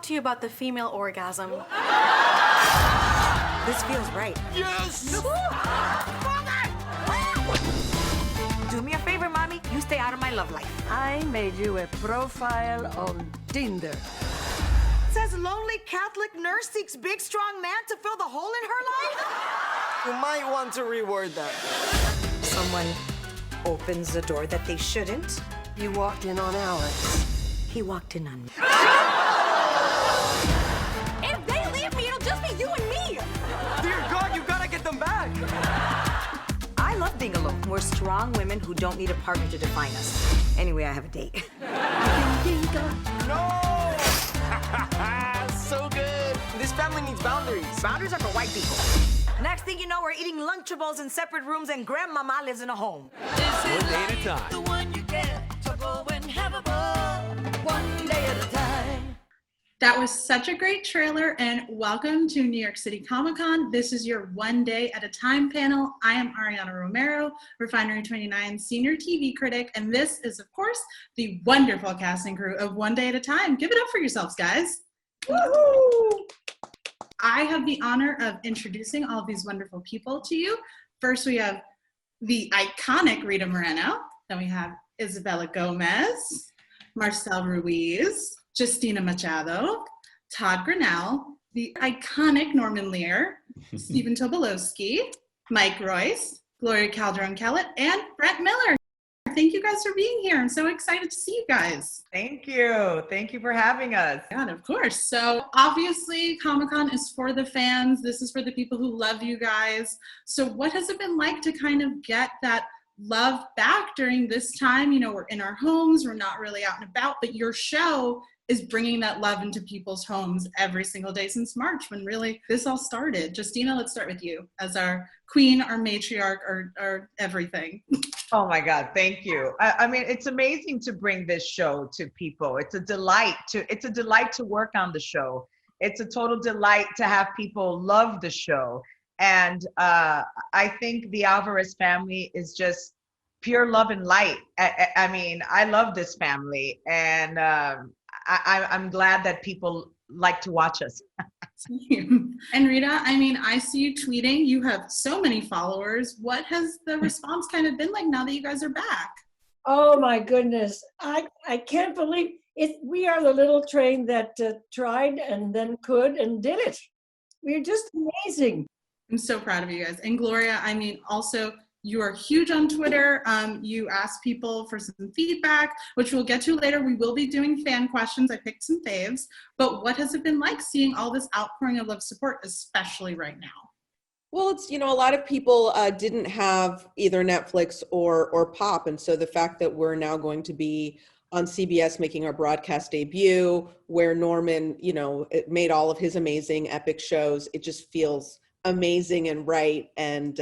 talk to you about the female orgasm. This feels right. Yes! Do me a favor, Mommy. You stay out of my love life. I made you a profile on Tinder. It says lonely Catholic nurse seeks big, strong man to fill the hole in her life? You might want to reword that. Someone opens the door that they shouldn't. You walked in on Alex. He walked in on me. If they leave me, it'll just be you and me. Dear God, you gotta get them back. I love being alone. We're strong women who don't need a partner to define us. Anyway, I have a date. No! So good. This family needs boundaries. Boundaries are for white people. Next thing you know, we're eating Lunchables in separate rooms and Grandmama lives in a home. One day at a time. The one you get to go and have a ball. One day at a time. That was such a great trailer, and welcome to New York City Comic Con. This is your One Day at a Time panel. I am Ariana Romero, Refinery 29 Senior TV Critic, and this is, of course, the wonderful casting crew of One Day at a Time. Give it up for yourselves, guys. Woohoo! I have the honor of introducing all of these wonderful people to you. First, we have the iconic Rita Moreno. Then we have Isabella Gomez, Marcel Ruiz, Justina Machado, Todd Grinnell, the iconic Norman Lear, Stephen Tobolowsky, Mike Royce, Gloria Calderon-Kellett, and Brent Miller. Thank you guys for being here. I'm so excited to see you guys. Thank you. Thank you for having us. God, of course. So obviously Comic-Con is for the fans. This is for the people who love you guys. So what has it been like to kind of get that love back during this time? You know, we're in our homes, we're not really out and about, but your show is bringing that love into people's homes every single day since March, when really this all started. Justina, let's start with you as our queen, our matriarch, our everything. Oh my God, thank you. I mean, it's amazing to bring this show to people. It's a delight to work on the show. It's a total delight to have people love the show. And I think the Alvarez family is just pure love and light. I mean, I love this family, and I'm glad that people like to watch us. And Rita, I mean, I see you tweeting. You have so many followers. What has the response kind of been like now that you guys are back? Oh my goodness. I can't believe it. We are the little train that tried and then could and did it. We're just amazing. I'm so proud of you guys. And Gloria, I mean, also, you are huge on Twitter. You ask people for some feedback, which we'll get to later. We will be doing fan questions. I picked some faves. But what has it been like seeing all this outpouring of love support, especially right now? Well, it's, you know, a lot of people didn't have either Netflix or Pop. And so the fact that we're now going to be on CBS making our broadcast debut, where Norman, you know, it made all of his amazing epic shows, it just feels amazing and right, and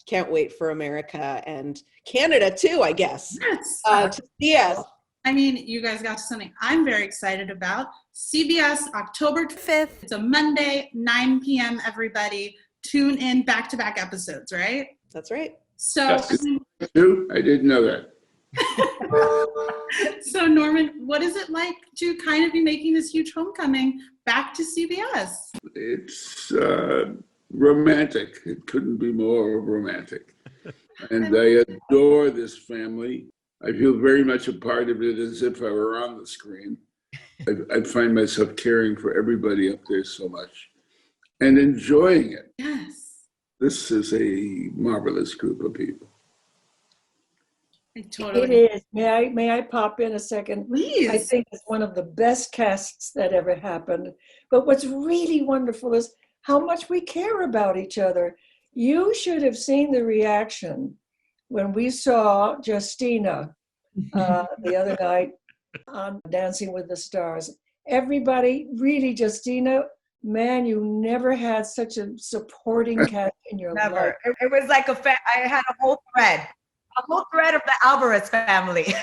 can't wait for America and Canada too, I guess. Yes. To see us. I mean, you guys got to something I'm very excited about. CBS, October 5th. It's a Monday, 9 p.m., everybody. Tune in, back-to-back episodes, right? That's right. So, Yes. I didn't know that. So Norman, what is it like to kind of be making this huge homecoming back to CBS? It's romantic. It couldn't be more romantic. And I adore this family. I feel very much a part of it, as if I were on the screen. I find myself caring for everybody up there so much and enjoying it. Yes. This is a marvelous group of people. Totally. It is. May I pop in a second? Please. I think it's one of the best casts that ever happened. But what's really wonderful is how much we care about each other. You should have seen the reaction when we saw Justina the other night on Dancing with the Stars. Everybody, really, Justina, man, you never had such a supporting cast in your life. Never. It was like I had a whole thread of the Alvarez family.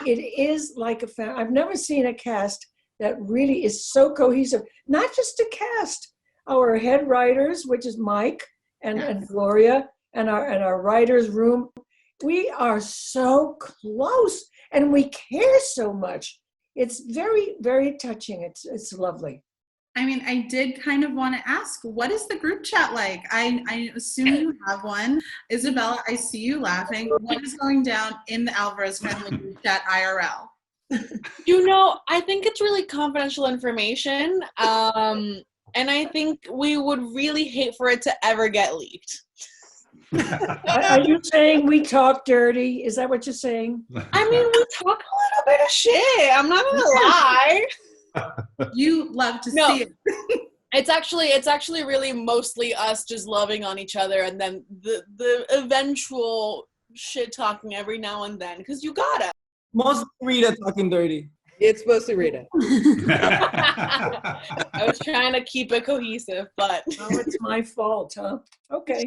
It is like a family. I've never seen a cast that really is so cohesive. Not just a cast. Our head writers, which is Mike and Gloria, and our writers' room. We are so close, and we care so much. It's very, very touching. It's lovely. I mean, I did kind of want to ask, what is the group chat like? I assume you have one. Isabella, I see you laughing. What is going down in the Alvarez family group chat IRL? You know, I think it's really confidential information. And I think we would really hate for it to ever get leaked. Are you saying we talk dirty? Is that what you're saying? I mean, we talk a little bit of shit. I'm not gonna lie. You love to No. see it. It's actually really mostly us just loving on each other, and then the eventual shit talking every now and then, because you gotta. Mostly Rita talking dirty. It's mostly Rita. I was trying to keep it cohesive, but Oh, it's my fault, huh? Okay.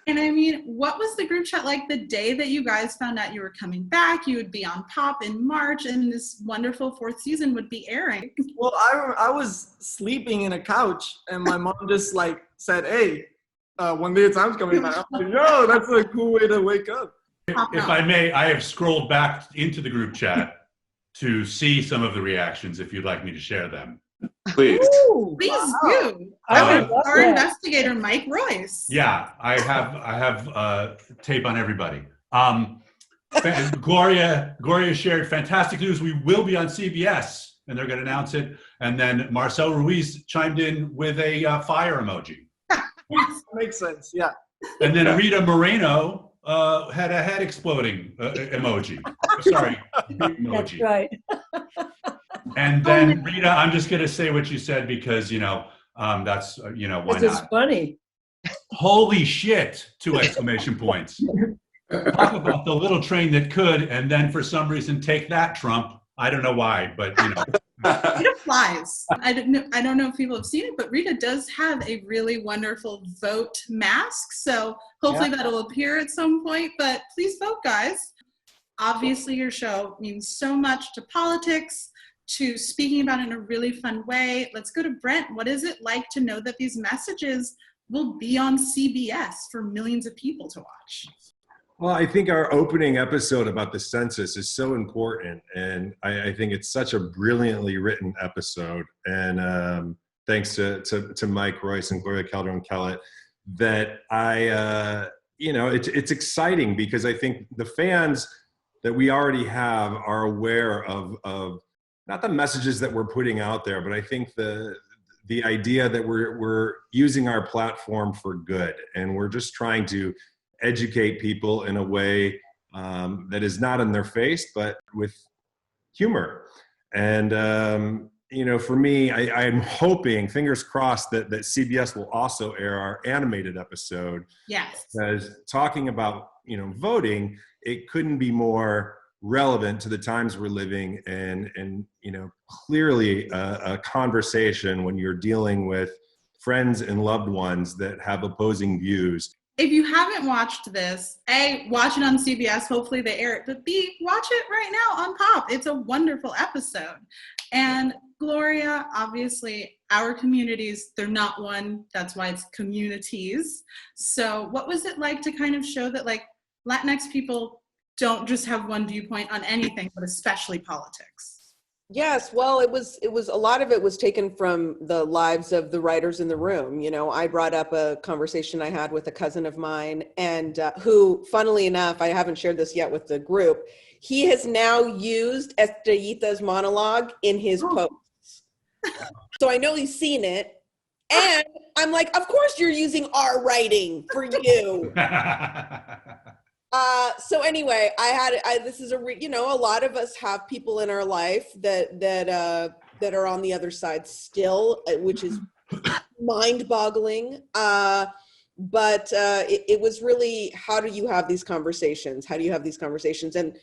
And I mean, what was the group chat like the day that you guys found out you were coming back? You would be on Pop in March, and this wonderful 4th season would be airing. Well, I was sleeping in a couch, and my mom just like said, "Hey, One Day at a Time's coming back." I'm like, "Yo, that's a cool way to wake up." If I may, I have scrolled back into the group chat to see some of the reactions, if you'd like me to share them. Please. Ooh, Please wow. do. I would love Our that. investigator, Mike Royce. Yeah, I have tape on everybody. Gloria shared fantastic news. We will be on CBS, and they're going to announce it. And then Marcel Ruiz chimed in with a fire emoji. Makes sense. Yeah. And then Rita Moreno had a head exploding emoji. Sorry, emoji. That's right. And then Rita, I'm just going to say what you said because, that's, why This is not? funny. Holy shit, 2 exclamation points. Talk about the little train that could, and then for some reason take that, Trump. I don't know why, but, Rita flies. I don't know if people have seen it, but Rita does have a really wonderful vote mask. So hopefully that'll appear at some point, but please vote, guys. Obviously, your show means so much to politics, to speaking about it in a really fun way. Let's go to Brent. What is it like to know that these messages will be on CBS for millions of people to watch? Well, I think our opening episode about the census is so important, and I think it's such a brilliantly written episode. And thanks to Mike Royce and Gloria Calderon-Kellett, that it's exciting because I think the fans that we already have are aware of not the messages that we're putting out there, but I think the idea that we're using our platform for good, and we're just trying to educate people in a way that is not in their face, but with humor. And for me, I'm hoping, fingers crossed, that CBS will also air our animated episode. Yes. Because talking about voting, it couldn't be more relevant to the times we're living, and clearly a conversation when you're dealing with friends and loved ones that have opposing views. If you haven't watched this, A, watch it on CBS. Hopefully they air it. But B, watch it right now on Pop. It's a wonderful episode. And Gloria, obviously, our communities, they're not one. That's why it's communities. So what was it like to kind of show that, like, Latinx people don't just have one viewpoint on anything, but especially politics? Yes, well, it was a lot of it was taken from the lives of the writers in the room. I brought up a conversation I had with a cousin of mine, and who, funnily enough, I haven't shared this yet with the group. He has now used Estrellita's monologue in his posts. So I know he's seen it. And I'm like, of course you're using our writing for you. So anyway, this is a lot of us have people in our life that are on the other side still, which is mind-boggling. But it was really, how do you have these conversations? How do you have these conversations? And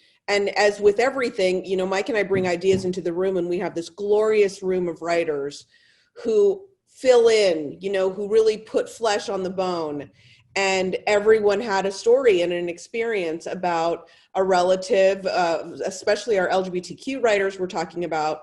as with everything, Mike and I bring ideas into the room, and we have this glorious room of writers who fill in, who really put flesh on the bone. And everyone had a story and an experience about a relative, especially our LGBTQ writers were talking about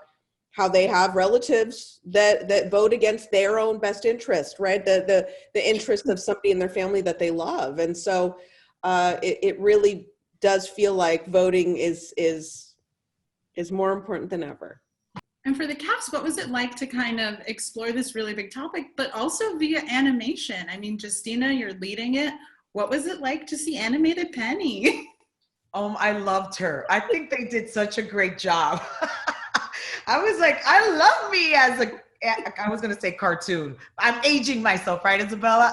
how they have relatives that vote against their own best interest, right? The interest of somebody in their family that they love. And so it really does feel like voting is is more important than ever. And for the cast, what was it like to kind of explore this really big topic, but also via animation? I mean, Justina, you're leading it. What was it like to see animated Penny? I loved her. I think they did such a great job. I was like, I love me as I was going to say cartoon. I'm aging myself, right, Isabella?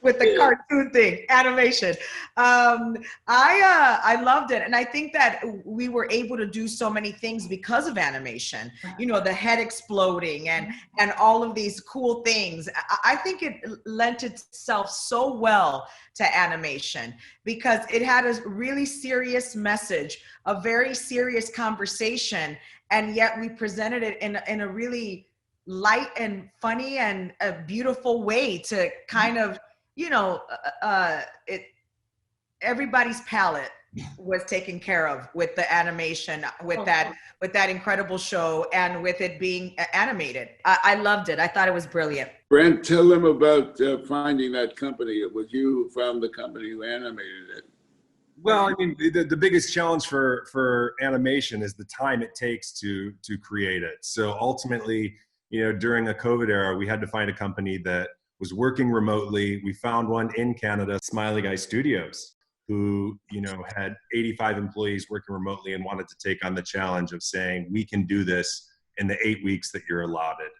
With the cartoon thing, animation. I loved it. And I think that we were able to do so many things because of animation, you know, the head exploding and all of these cool things. I think it lent itself so well to animation because it had a really serious message, a very serious conversation. And yet we presented it in a really light and funny and a beautiful way to kind of, you know, everybody's palette was taken care of with the animation, with that incredible show, and with it being animated. I loved it. I thought it was brilliant. Brent, tell them about finding that company. It was you who found the company who animated it. Well, I mean, the biggest challenge for animation is the time it takes to create it. So ultimately, you know, during a COVID era, we had to find a company that was working remotely. We found one in Canada, Smiley Guy Studios, who, you know, had 85 employees working remotely and wanted to take on the challenge of saying, we can do this in the 8 weeks that you're allotted.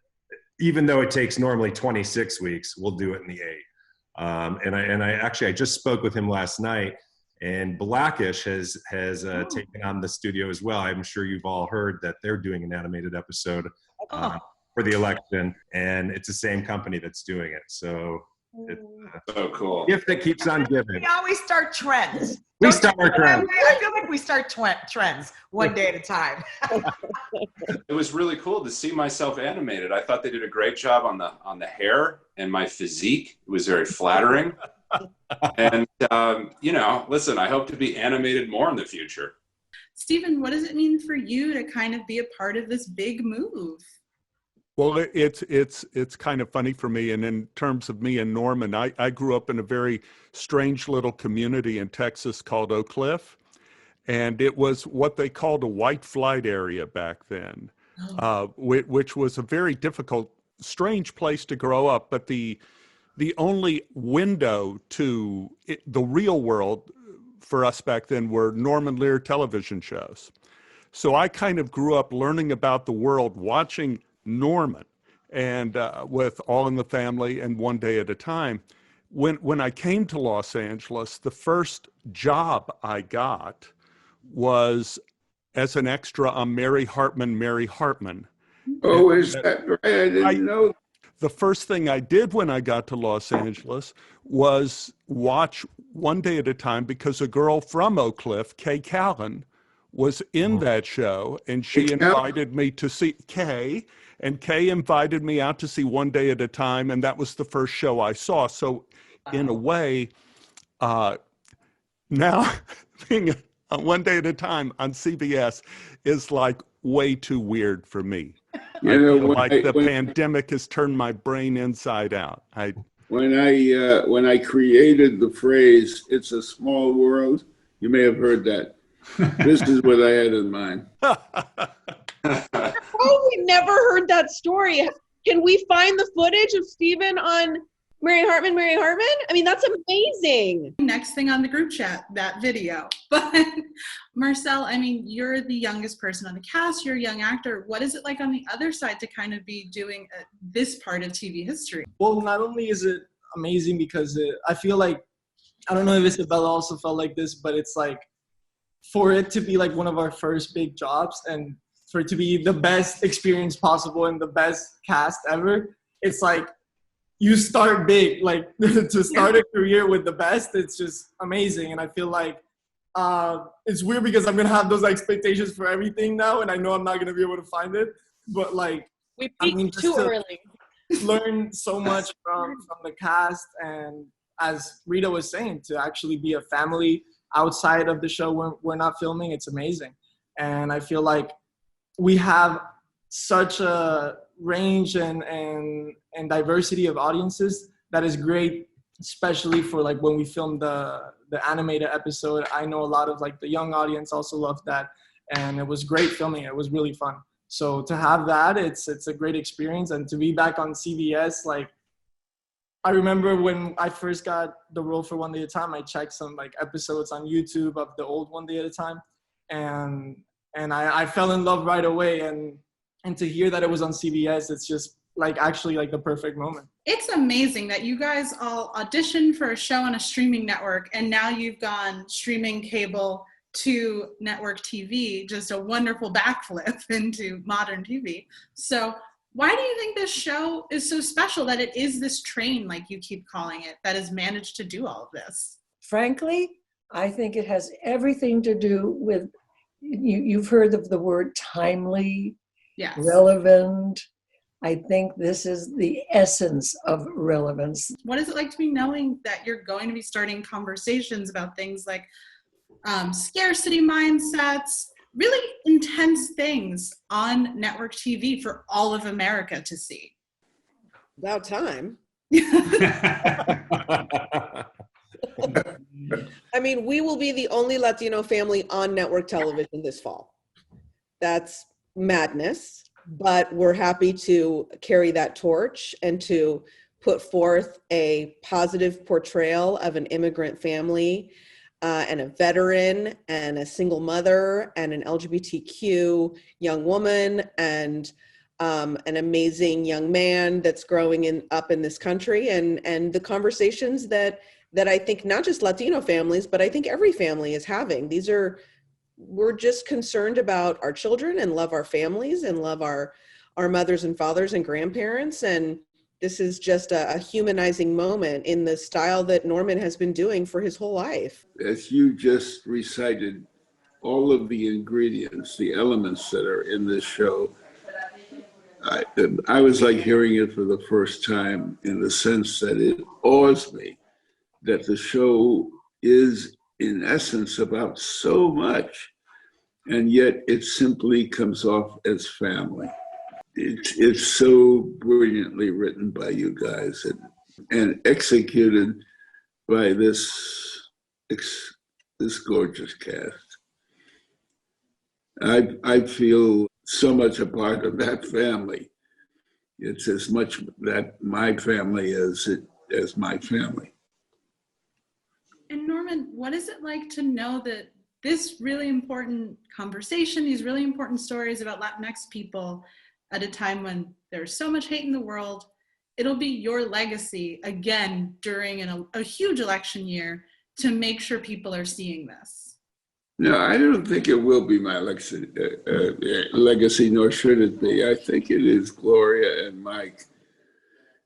Even though it takes normally 26 weeks, we'll do it in the 8. And I just spoke with him last night, and Blackish has taken on the studio as well. I'm sure you've all heard that they're doing an animated episode for the election, and it's the same company that's doing it. So it's so cool. Gift that keeps on giving. We always start trends. We start our trends. I feel like we start trends one day at a time. It was really cool to see myself animated. I thought they did a great job on the hair and my physique. It was very flattering. And you know, listen, I hope to be animated more in the future. Stephen, what does it mean for you to kind of be a part of this big move? Well, it's kind of funny for me. And in terms of me and Norman, I grew up in a very strange little community in Texas called Oak Cliff. And it was what they called a white flight area back then, which was a very difficult, strange place to grow up. But the only window to the real world for us back then were Norman Lear television shows. So I kind of grew up learning about the world, watching Norman, and with All in the Family and One Day at a Time. When I came to Los Angeles, the first job I got was as an extra on Mary Hartman, Mary Hartman. Oh, is that right? I didn't know. The first thing I did when I got to Los Angeles was watch One Day at a Time, because a girl from Oak Cliff, Kay Callan, was in that show, and she invited me to see Kay, and Kay invited me out to see One Day at a Time, and that was the first show I saw. So in a way, now being on One Day at a Time on CBS is like way too weird for me. You know, like the pandemic has turned my brain inside out. When I created the phrase, "It's a small world," you may have heard that. This is what I had in mind. Oh, we never heard that story. Can we find the footage of Stephen on Mary Hartman, Mary Hartman? I mean, that's amazing. Next thing on the group chat, that video. But Marcel, I mean, you're the youngest person on the cast. You're a young actor. What is it like on the other side to kind of be doing this part of TV history? Well, not only is it amazing because I feel like, I don't know if Isabella also felt like this, but it's like, for it to be like one of our first big jobs and for it to be the best experience possible and the best cast ever, it's like you start big. Like to start a career with the best, it's just amazing. And I feel like it's weird because I'm gonna have those expectations for everything now, and I know I'm not gonna be able to find it. But like, we peaked too early. Learn so much from the cast, and as Rita was saying, to actually be a family outside of the show when we're not filming, it's amazing. And I feel like we have such a range and diversity of audiences that is great especially for like when we filmed the animated episode. I know a lot of like the young audience also loved that, and it was great filming. It was really fun. So to have that, it's a great experience, and to be back on CBS, like I remember when I first got the role for One Day at a Time, I checked some like episodes on YouTube of the old One Day at a Time, and I fell in love right away, and to hear that it was on CBS, it's just like actually like the perfect moment. It's amazing that you guys all auditioned for a show on a streaming network, and now you've gone streaming, cable to network TV, just a wonderful backflip into modern TV. So why do you think this show is so special, that it is this train, like you keep calling it, that has managed to do all of this? Frankly, I think it has everything to do with, you've heard of the word timely, yes, relevant. I think this is the essence of relevance. What is it like to be knowing that you're going to be starting conversations about things like scarcity mindsets, really intense things on network TV for all of America to see? About time. I mean, we will be the only Latino family on network television this fall. That's madness, but we're happy to carry that torch and to put forth a positive portrayal of an immigrant family and a veteran and a single mother and an LGBTQ young woman and an amazing young man that's growing up in this country, and the conversations that I think not just Latino families, but I think every family is having. We're just concerned about our children and love our families and love our mothers and fathers and grandparents. And this is just a humanizing moment in the style that Norman has been doing for his whole life. As you just recited all of the ingredients, the elements that are in this show, I was like hearing it for the first time, in the sense that it awes me that the show is in essence about so much, and yet it simply comes off as family. It's so brilliantly written by you guys and executed by this gorgeous cast. I feel so much a part of that family. It's as much that my family as my family. And Norman, what is it like to know that this really important conversation, these really important stories about Latinx people at a time when there's so much hate in the world, it'll be your legacy again during a huge election year to make sure people are seeing this? No, I don't think it will be my legacy, nor should it be. I think it is Gloria and Mike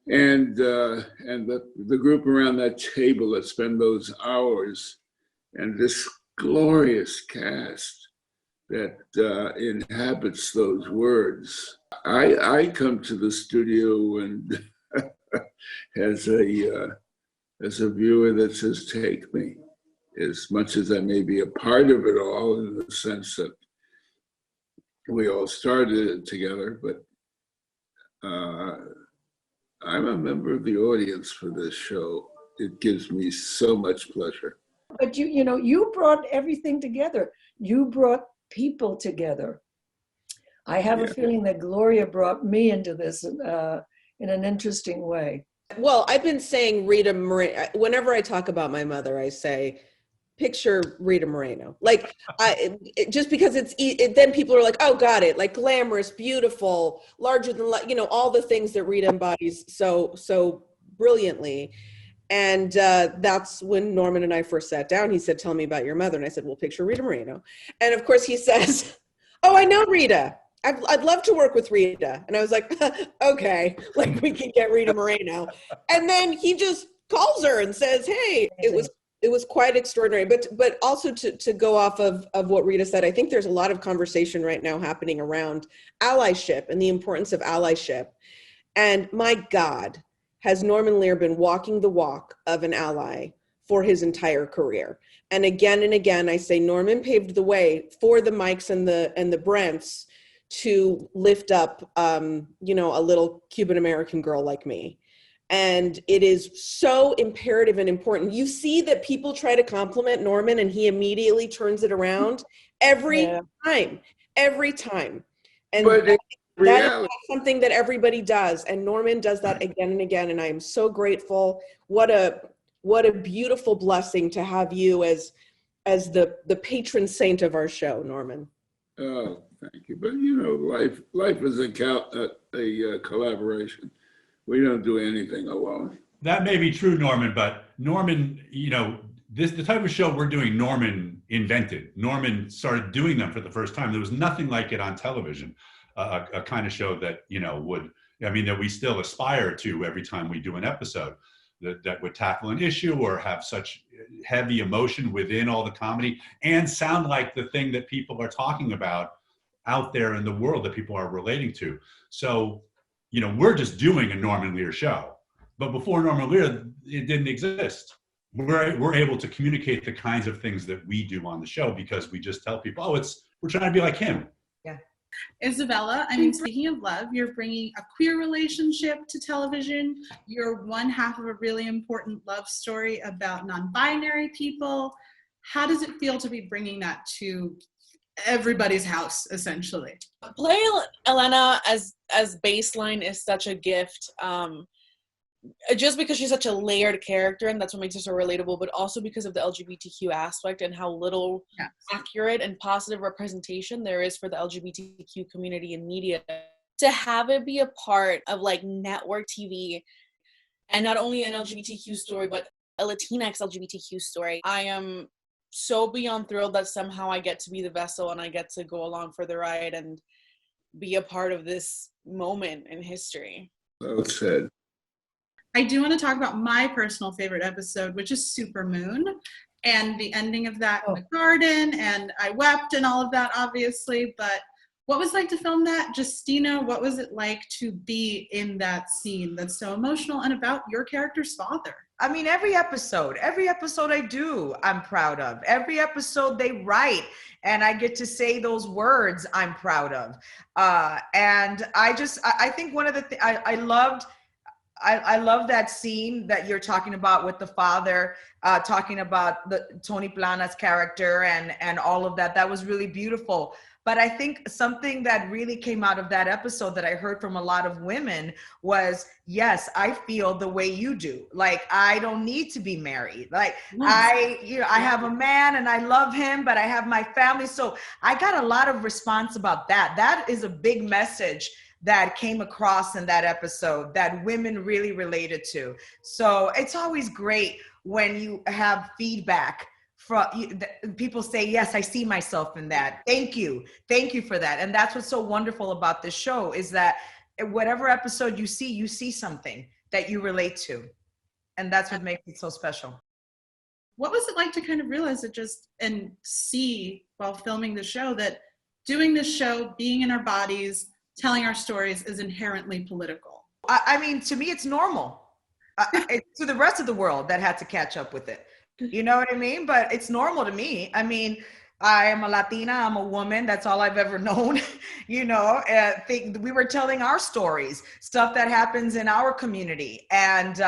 and the group around that table that spend those hours, and this glorious cast that inhabits those words. I come to the studio and as a viewer that says, take me, as much as I may be a part of it all, in the sense that we all started it together, but I'm a member of the audience for this show. It gives me so much pleasure. But you brought everything together. You brought people together. I have a feeling that Gloria brought me into this in an interesting way. Well, I've been saying Rita Moreno. Whenever I talk about my mother, I say, picture Rita Moreno. Like, just because then people are like, oh, got it. Like glamorous, beautiful, larger than life, all the things that Rita embodies so brilliantly. And that's when Norman and I first sat down. He said, tell me about your mother. And I said, well, picture Rita Moreno. And of course he says, oh, I know Rita. I'd love to work with Rita. And I was like, okay, like we can get Rita Moreno. And then he just calls her and says, hey, it was quite extraordinary. But also to go off of what Rita said, I think there's a lot of conversation right now happening around allyship and the importance of allyship. And my God, has Norman Lear been walking the walk of an ally for his entire career. And again, I say Norman paved the way for the Mikes and the Brents to lift up, a little Cuban American girl like me. And it is so imperative and important. You see that people try to compliment Norman and he immediately turns it around every time. And But that is something that everybody does. And Norman does that again and again. And I am so grateful. What a beautiful blessing to have you as the patron saint of our show, Norman. Oh, thank you. But life is a collaboration. We don't do anything alone. That may be true, Norman, but Norman, the type of show we're doing, Norman invented. Norman started doing them for the first time. There was nothing like it on television, a kind of show that, that we still aspire to every time we do an episode that would tackle an issue or have such heavy emotion within all the comedy and sound like the thing that people are talking about out there in the world that people are relating to. So, we're just doing a Norman Lear show, but before Norman Lear, it didn't exist. We're able to communicate the kinds of things that we do on the show because we just tell people, we're trying to be like him. Yeah. Isabella, speaking of love, you're bringing a queer relationship to television. You're one half of a really important love story about non-binary people. How does it feel to be bringing that to everybody's house, essentially? Playing Elena as baseline is such a gift. Just because she's such a layered character, and that's what makes her so relatable, but also because of the LGBTQ aspect and how little accurate and positive representation there is for the LGBTQ community in media. To have it be a part of network TV, and not only an LGBTQ story, but a Latinx LGBTQ story, I am so beyond thrilled that somehow I get to be the vessel and I get to go along for the ride and be a part of this moment in history. Well said. I do want to talk about my personal favorite episode, which is Super Moon, and the ending of that in the garden, and I wept and all of that, obviously, but what was it like to film that? Justina, what was it like to be in that scene that's so emotional and about your character's father? Every episode I do, I'm proud of. Every episode they write, and I get to say those words I'm proud of. And I think one of the things I love that scene that you're talking about with the father, talking about the Tony Plana's character and all of that. That was really beautiful. But I think something that really came out of that episode that I heard from a lot of women was, yes, I feel the way you do. I don't need to be married. I have a man and I love him, but I have my family. So I got a lot of response about that. That is a big message that came across in that episode that women really related to. So it's always great when you have feedback from people say, yes, I see myself in that. Thank you for that. And that's what's so wonderful about this show is that whatever episode you see something that you relate to. And that's what makes it so special. What was it like to kind of realize it and see while filming the show that doing this show, being in our bodies, telling our stories is inherently political? To me, it's normal. To the rest of the world that had to catch up with it. You know what I mean? But it's normal to me. I am a Latina, I'm a woman. That's all I've ever known. We were telling our stories, stuff that happens in our community. And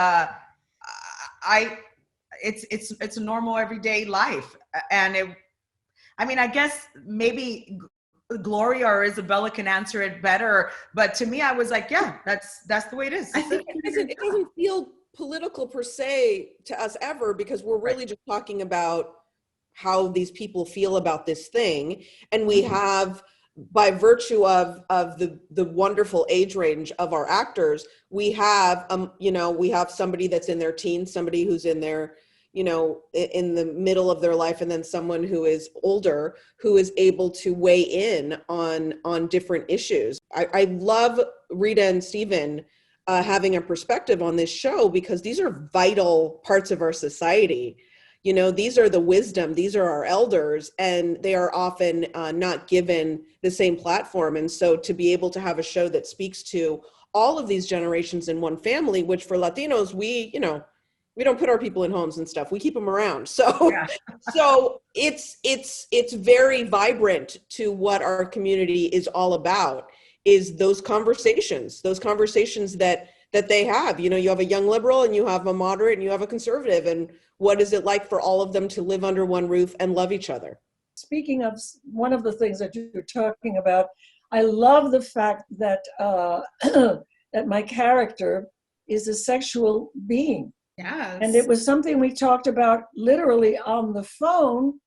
it's a normal everyday life. And I guess maybe Gloria or Isabella can answer it better. But to me, I was like, yeah, that's the way it is. I think it doesn't feel political per se to us ever, because we're really just talking about how these people feel about this thing. And we have, by virtue of the wonderful age range of our actors, we have somebody that's in their teens, somebody who's in their, in the middle of their life, and then someone who is older, who is able to weigh in on different issues. I love Rita and Stephen having a perspective on this show, because these are vital parts of our society. These are the wisdom, these are our elders, and they are often not given the same platform. And so to be able to have a show that speaks to all of these generations in one family, which for Latinos, we don't put our people in homes and stuff. We keep them around. So, so it's very vibrant to what our community is all about, is those conversations that that they have. You know, you have a young liberal and you have a moderate and you have a conservative. And what is it like for all of them to live under one roof and love each other? Speaking of one of the things that you're talking about, I love the fact that that my character is a sexual being. Yes. And it was something we talked about literally on the phone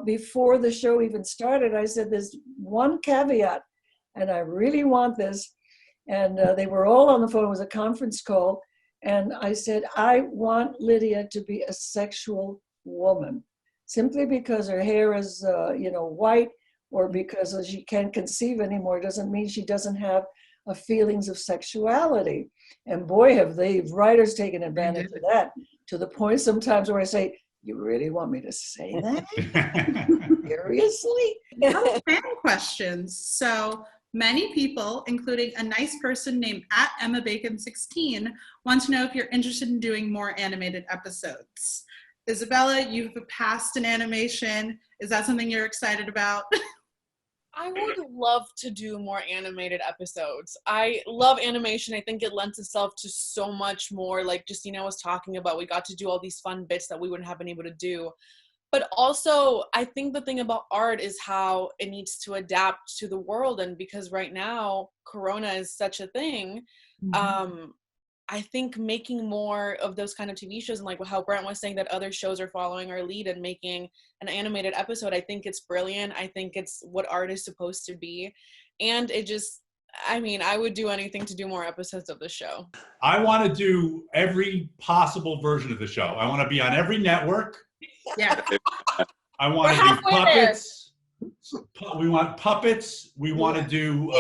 before the show even started. I said, there's one caveat, and I really want this. And they were all on the phone. It was a conference call. And I said, I want Lydia to be a sexual woman, simply because her hair is, white, or because she can't conceive anymore doesn't mean she doesn't have feelings of sexuality. And boy, have the writers taken advantage of that, to the point sometimes where I say, you really want me to say that? Seriously? Fan questions. So many people, including a nice person named @EmmaBacon16, want to know if you're interested in doing more animated episodes. Isabella, you've passed in animation. Is that something you're excited about? I would love to do more animated episodes. I love animation. I think it lends itself to so much more, like Justina was talking about. We got to do all these fun bits that we wouldn't have been able to do. But also, I think the thing about art is how it needs to adapt to the world. And because right now, Corona is such a thing, I think making more of those kind of TV shows, and like how Brent was saying that other shows are following our lead and making an animated episode, I think it's brilliant. I think it's what art is supposed to be. And it just, I would do anything to do more episodes of the show. I want to do every possible version of the show. I want to be on every network. Yeah. I want to do puppets. We want puppets. We want to do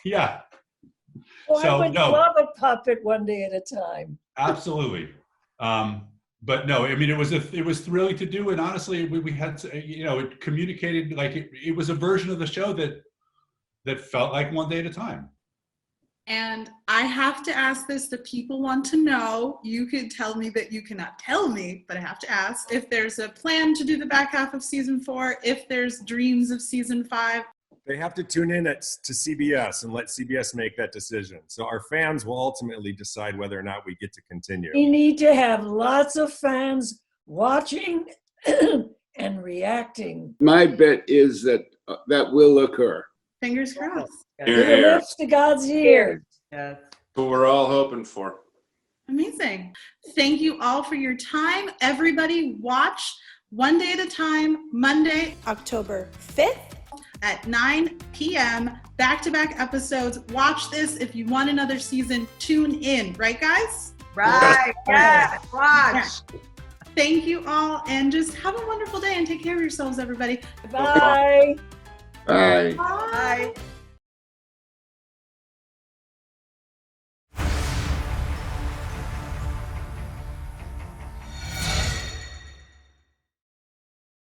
yeah. Well, So, I would no. love a puppet one day at a time. Absolutely. But no, it was thrilling to do, and honestly, we had it communicated like it was a version of the show that felt like one day at a time. And I have to ask this, the people want to know. You could tell me that you cannot tell me, but I have to ask if there's a plan to do the back half of season 4, if there's dreams of season 5. They have to tune in to CBS and let CBS make that decision. So our fans will ultimately decide whether or not we get to continue. We need to have lots of fans watching and reacting. My bet is that that will occur. Fingers crossed. To the lips to God's ears. Yes. What we're all hoping for. Amazing. Thank you all for your time. Everybody watch One Day at a Time, Monday, October 5th. at 9 p.m. Back-to-back episodes. Watch this. If you want another season, tune in. Right, guys? Right. Yeah. Watch. Yeah. Thank you all, and just have a wonderful day and take care of yourselves, everybody. Bye. Bye. Bye. Bye.